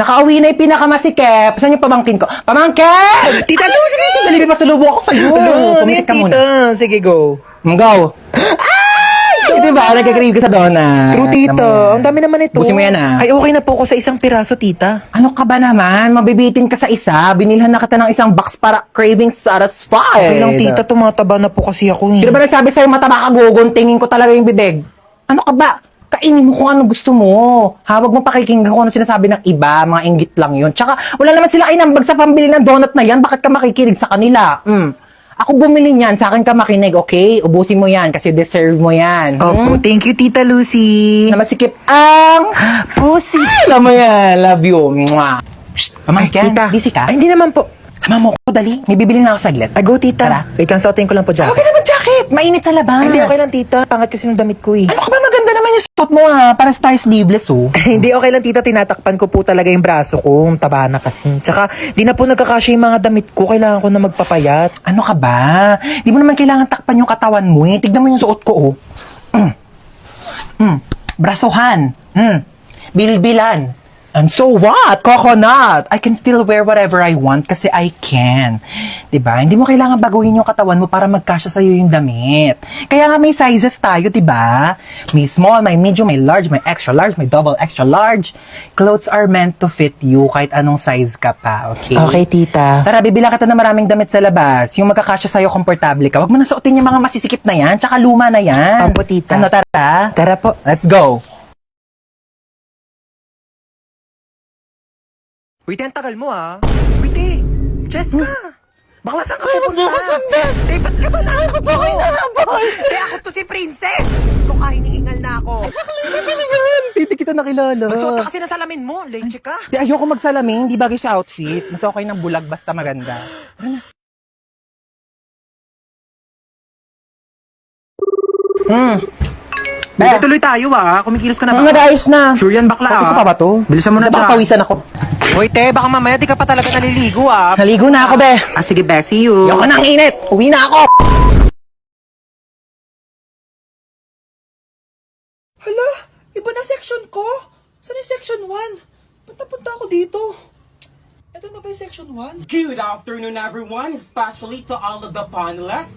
Nakauwi na yung pinakamasikip. Saan yung pamangkin ko? Pamangkin! Tita Lucy! Dali, pasalubong ako sa'yo. Pumikit ka muna. Sige, go. Go. Di ba? Nagkakrave ka sa donut. True, tita. Ang dami naman ito. Busin mo yan, ah. Ay, okay na po ako sa isang piraso, tita. Ano ka ba naman? Mabibitin ka sa isa. Binilhan na kita ng isang box para craving satisfied. Okay lang, tita. Tumataba na po kasi ako eh. Sino ba nagsabi sa'yo mataba ka guguntingin ko talaga yung bibig? Ano ka ba? Kainin mo kung ano gusto mo. Ha, wag mo pakikinggan kung ano sinasabi ng iba. Mga inggit lang yun. Tsaka, wala naman sila inambag sa pambili ng donut na yan. Bakit ka makikinig sa kanila? Ako bumili niyan. Sa akin ka makinig, okay? Ubusin mo yan kasi deserve mo yan. Opo, thank you, Tita Lucy. Na masikip ang... Pussy. Alam mo yan. Love you. Mwah. Shh, pamangkin. Tita. Busy ka? Ay, hindi naman po. Tama mo ko, dali. May bibili na ako saglit. Ay, go, tita. Tara. Wait lang, suotin ko lang po dyan. Okay naman, jacket. Mainit sa labas. Hindi, okay lang, tita. Pangat kasi ng damit ko eh. Ano ka ba? Maganda naman yung suot mo ha. Para style sleeveless oh. Hindi, okay lang, tita. Tinatakpan ko po talaga yung braso ko. Taba na kasi. Tsaka, di na po nagkakasya yung mga damit ko. Kailangan ko na magpapayat. Ano ka ba? Di mo naman kailangan takpan yung katawan mo eh. Tignan mo yung suot ko oh. Brasohan. Bilbilan. And so what? Coconut. I can still wear whatever I want kasi I can. 'Di ba? Hindi mo kailangan baguhin yung katawan mo para magkasya sa iyo yung damit. Kaya nga may sizes tayo, 'di ba? May small, may medium, may large, may extra large, may double extra large. Clothes are meant to fit you kahit anong size ka pa, okay? Okay, tita. Tara, bibila kita ng maraming damit sa labas. Yung magkakasya sa'yo, komportable ka. Huwag mo na suotin yung mga masisikip na yan, tsaka luma na yan. Opo, tita. Ano, tara? Tara po. Let's go. Wait, ang tagal mo ah. Wait eh. Jessica. Bakla saan ka pupunta? Eh, ba't ka ba nakakaboy na boy? Eh, ako to si Princess. Kung hinihingal na ako. Hindi kita nakilala. Masuot ka kasi na salamin mo. Leche ka. Di, ayoko magsalamin. Hindi bagay sa outfit. Mas okay ng bulag basta maganda. Bebe, tuloy tayo ah. Kumikilos ka na ba? Mga ayos na. Sure yan, bakla Pati ah. ko pa ba to? Bilisan mo na Baka dyan. pawisan ako. Hoy, te, baka mamaya di ka pa talaga naliligo ah. Naligo na ako, be. Ah, sige, be. See you. Ayoko na ang init. Uwi na ako. Hala, iba na section ko. Saan yung section 1? Punta-punta ako dito. Ito na ba yung section 1? Good afternoon, everyone, especially to all of the panelists,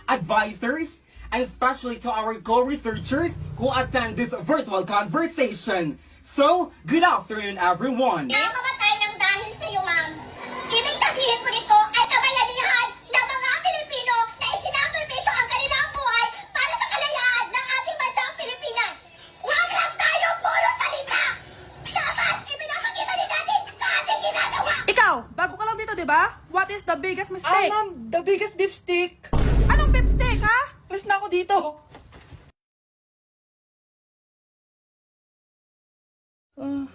advisors, and especially to our co-researchers who attend this virtual conversation. So, good afternoon, everyone. Namamatay ng dahil sa iyo, ma'am. Ibig sabihin po nito ay kabayanihan ng mga Pilipino na isinakripisyo ang kanilang buhay para sa kalayaan ng ating bansang Pilipinas. Huwag lang tayo puro salita! Dapat ipinapakita din natin sa ating ginagawa! Ikaw, bago ka lang dito, di ba? What is the biggest mistake? ma'am, the biggest beef stick. Anong beef steak, ha? Alis na ako dito.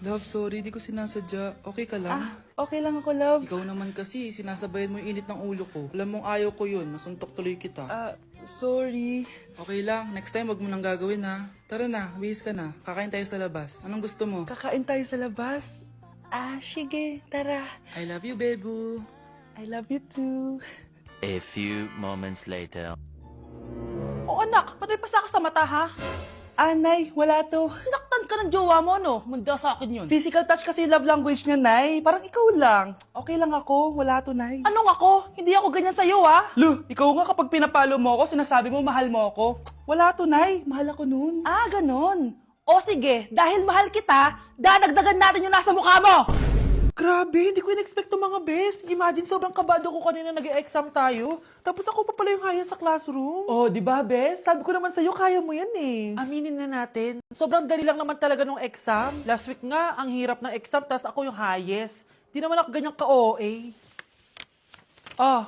Love, sorry, di ko sinasadya. Okay ka lang? Okay lang ako, love. Ikaw naman kasi, sinasabayan mo yung init ng ulo ko. Alam mong ayaw ko yun, nasuntok tuloy kita. Sorry. Okay lang, next time wag mo nang gagawin ha. Tara na, bihis ka na. Kakain tayo sa labas. Anong gusto mo? Kakain tayo sa labas. Sige, tara. I love you, Bebu. I love you too. A few moments later. Oh, anak, ba't may pasa ka sa mata, ha? Nay, wala to. Sinaktan ka ng jowa mo, no? Manda sa akin yun. Physical touch kasi love language niya, Nay. Parang ikaw lang. Okay lang ako, wala to, Nay. Anong ako? Hindi ako ganyan sa'yo, ha? Lu, ikaw nga kapag pinapalo mo ako, sinasabi mo mahal mo ako. Wala to, Nay. Mahal ako nun. Ganon. O sige, dahil mahal kita, dadagdagan natin yung nasa mukha mo! Grabe, hindi ko in-expect to mga best. Imagine, sobrang kabado ko kanina nag-exam tayo. Tapos ako pa pala yung haya sa classroom. Oh, di ba, best? Sabi ko naman sa'yo, kaya mo yan eh. Aminin na natin. Sobrang dali lang naman talaga nung exam. Last week nga, ang hirap ng exam, tas ako yung highest. Di naman ako ganyang ka-OA.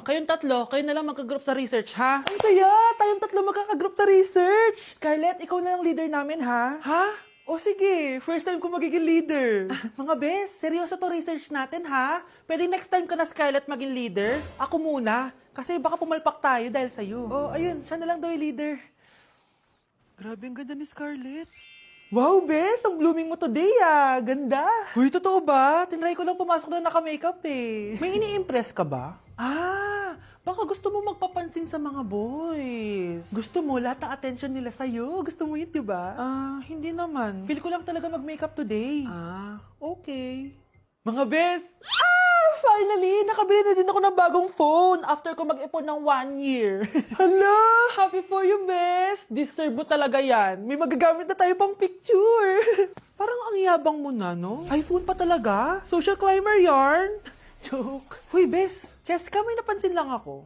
Kayong tatlo, kayo na lang magka-group sa research, ha? Ang saya! Tayong tatlo magkaka-group sa research! Scarlett, ikaw na lang leader namin, ha? Ha? O sige, first time ko magiging leader. Mga bes, seryoso to research natin, ha? Pwede next time ka na, Scarlett, maging leader? Ako muna, kasi baka pumalpak tayo dahil sa'yo. Ayun, siya na lang daw yung leader. Grabe, ang ganda ni Scarlett. Wow, bes, ang blooming mo today, Ganda. Uy, totoo ba? Tinry ko lang pumasok na naka-makeup, eh. May ini-impress ka ba? Baka gusto mo magpapansin sa mga boys. Gusto mo lahat ng attention nila sa'yo? Gusto mo yun, di ba? Hindi naman. Feel ko lang talaga mag-makeup today. Okay. Mga bes! Finally! Nakabili na din ako ng bagong phone after ko mag-ipon ng 1 year. Hala! Happy for you, bes! Deserve mo talaga yan. May magagamit na tayo pang picture. Parang ang yabang mo na, no? iPhone pa talaga? Social climber yarn? Joke. Huy, bes! Jessica, may napansin lang ako.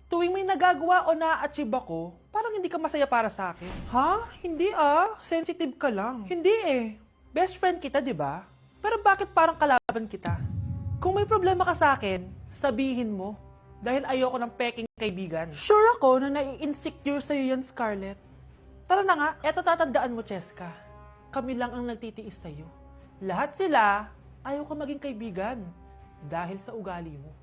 Tuwing may nagagawa o na-achieve ako, parang hindi ka masaya para sa akin. Ha? Hindi Sensitive ka lang. Hindi eh. Best friend kita, di ba? Pero bakit parang kalaban kita? Kung may problema ka sa akin, sabihin mo. Dahil ayoko ng peking kaibigan. Sure ako na nai-insecure sa'yo yan, Scarlett. Tara na nga, eto tatandaan mo, Cheska. Kami lang ang nagtitiis sa'yo. Lahat sila, ayaw ka maging kaibigan. Dahil sa ugali mo.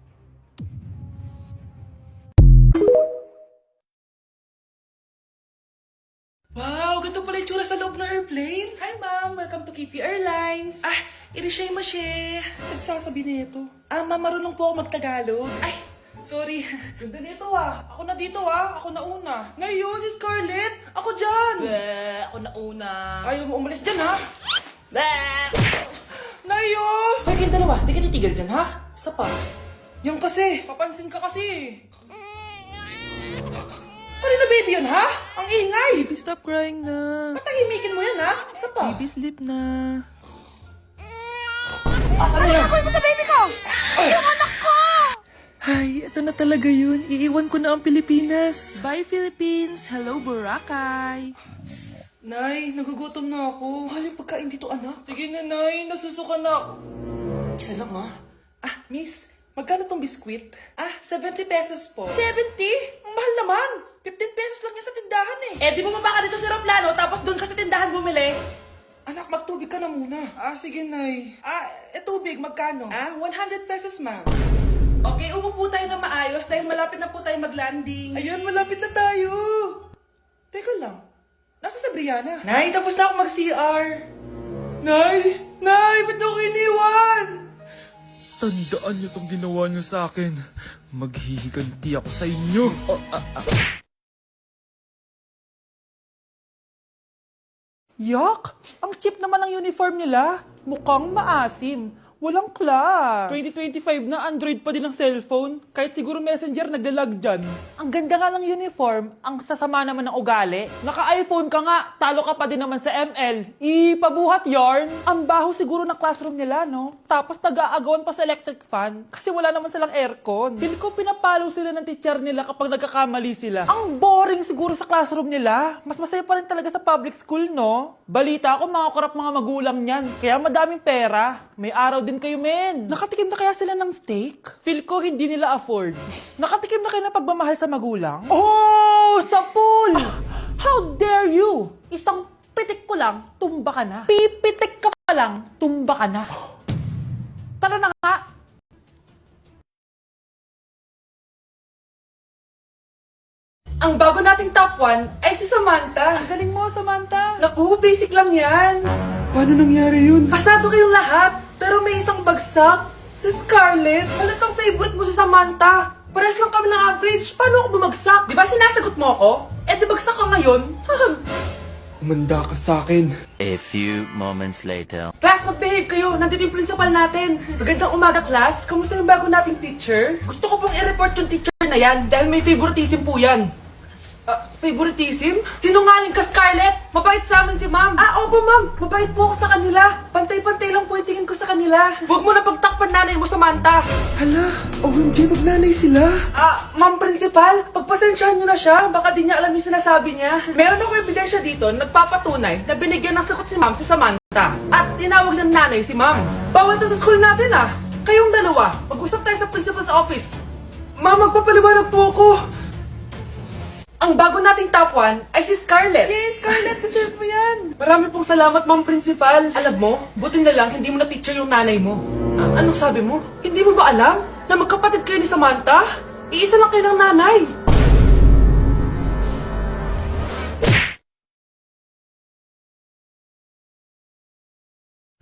Wow, ganito pala yung tsura sa loob ng airplane. Hi, ma'am. Welcome to Kifi Airlines. Irishay mashe. Nagsasabi na ito. Ma'am, marunong po ako magtagalog. Ay, sorry. Ganda nito Ako na dito Ako na una. Ngayon, si Scarlett. Ako dyan. Ako na una. Ayaw mo umalis dyan Nayo! Hoy, kayong dalawa. Di ka titigil dyan, ha? Isa pa. Yung kasi. Papansin ka kasi. Kanina baby yun, ha? Ang ingay! Baby, stop crying na. Patahimikin mo yan, ha? Isa pa. Baby, sleep na. Asan mo yan? Ako sa baby ko! Yung anak ko! Ay, ito na talaga yun. Iiwan ko na ang Pilipinas. Bye, Philippines! Hello, Boracay! Nay, nagugutom na ako. Mahal yung pagkain dito, anak. Sige na, Nay. Nasusuka na ako. Isa lang, ha? Miss, magkano tong biskwit? 70 pesos po. 70? Ang mahal naman. 15 pesos lang yan sa tindahan di bumaba ka dito sa aeroplano tapos doon ka sa tindahan bumili. Anak, magtubig ka na muna. Sige, Nay. Tubig, magkano? 100 pesos, ma'am. Okay, umupo tayo na maayos dahil malapit na po tayo mag-landing. Ayun, malapit na tayo. Teka lang. Nasa si Brianna? Nay, tapos na ako mag-CR. Nay, ba't ako iniwan? Tandaan niyo tong ginawa niyo sa akin. Maghihiganti ako sa inyo. Yak! Ang cheap naman ng uniform nila. Mukhang maasim. Walang class. 2025 na Android pa din ang cellphone. Kahit siguro Messenger naglalag dyan. Ang ganda nga ng uniform, ang sasama naman ng ugali. Naka-iPhone ka nga, talo ka pa din naman sa ML. Ipabuhat yarn. Ang baho siguro ng classroom nila, no? Tapos nag-aagawan pa sa electric fan kasi wala naman silang aircon. Feel ko pinapalo sila ng teacher nila kapag nagkakamali sila. Ang boring siguro sa classroom nila. Mas masaya pa rin talaga sa public school, no? Balita ko, mga korap mga magulang niyan. Kaya madaming pera. May araw din kayo, men. Nakatikim na kaya sila ng steak? Feel ko hindi nila afford. Nakatikim na kayo ng pagmamahal sa magulang? Oh, sa pool! How dare you? Isang pitik ko lang, tumba ka na. Pipitik ka pa lang, tumba ka na. Tara na nga. Ang bago nating top 1 ay si Samantha. Ang galing mo, Samantha. Naku, basic lang yan. Paano nangyari yun? Pasado kayong lahat, pero may isang bagsak. Si Scarlett, halatang favorite mo si Samantha. Pares lang kami ng average, paano ako bumagsak? Di ba sinasagot mo ako? Di bagsak ka ngayon? Umanda ka sa akin. A few moments later. Class, mag-behave kayo. Nandito yung principal natin. Magandang umaga, class. Kamusta yung bago nating teacher? Gusto ko pong i-report yung teacher na yan dahil may favoritism po yan. Favoritism? Sinungaling ka, Scarlett! Mabait sa amin si ma'am. Opo, ma'am. Mabait po ako sa kanila. Pantay-pantay lang po yung tingin ko sa kanila. Huwag mo na pagtakpan nanay mo, Samantha. Hala, OMG, magnanay sila. Ma'am principal, pagpasensyahan niyo na siya. Baka di niya alam yung sinasabi niya. Meron ako ebidensya dito na nagpapatunay na binigyan ng sagot ni ma'am si Samantha. At tinawag ng nanay si ma'am. Bawal to sa school natin Kayong dalawa, mag-usap tayo sa principal's office. Ma'am, magpapaliwanag po ako. Ang bago nating top 1 ay si Scarlett. Yes, Scarlett, deserve mo yan. Marami pong salamat, ma'am principal. Alam mo, buti na lang hindi mo na-teacher yung nanay mo. Anong sabi mo? Hindi mo ba alam na magkapatid kayo ni Samantha? Iisa lang kayo ng nanay.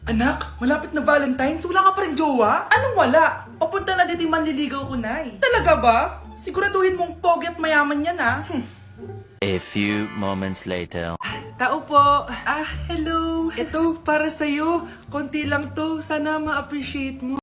Anak, malapit na Valentine's, wala ka pa rin jowa? Anong wala? Papunta na dito yung manliligaw ko, Nay. Talaga ba? Siguraduhin mong pogi at mayaman yan, A few moments later. Tao po. Hello. Ito, para sa'yo. Konti lang to. Sana ma-appreciate mo.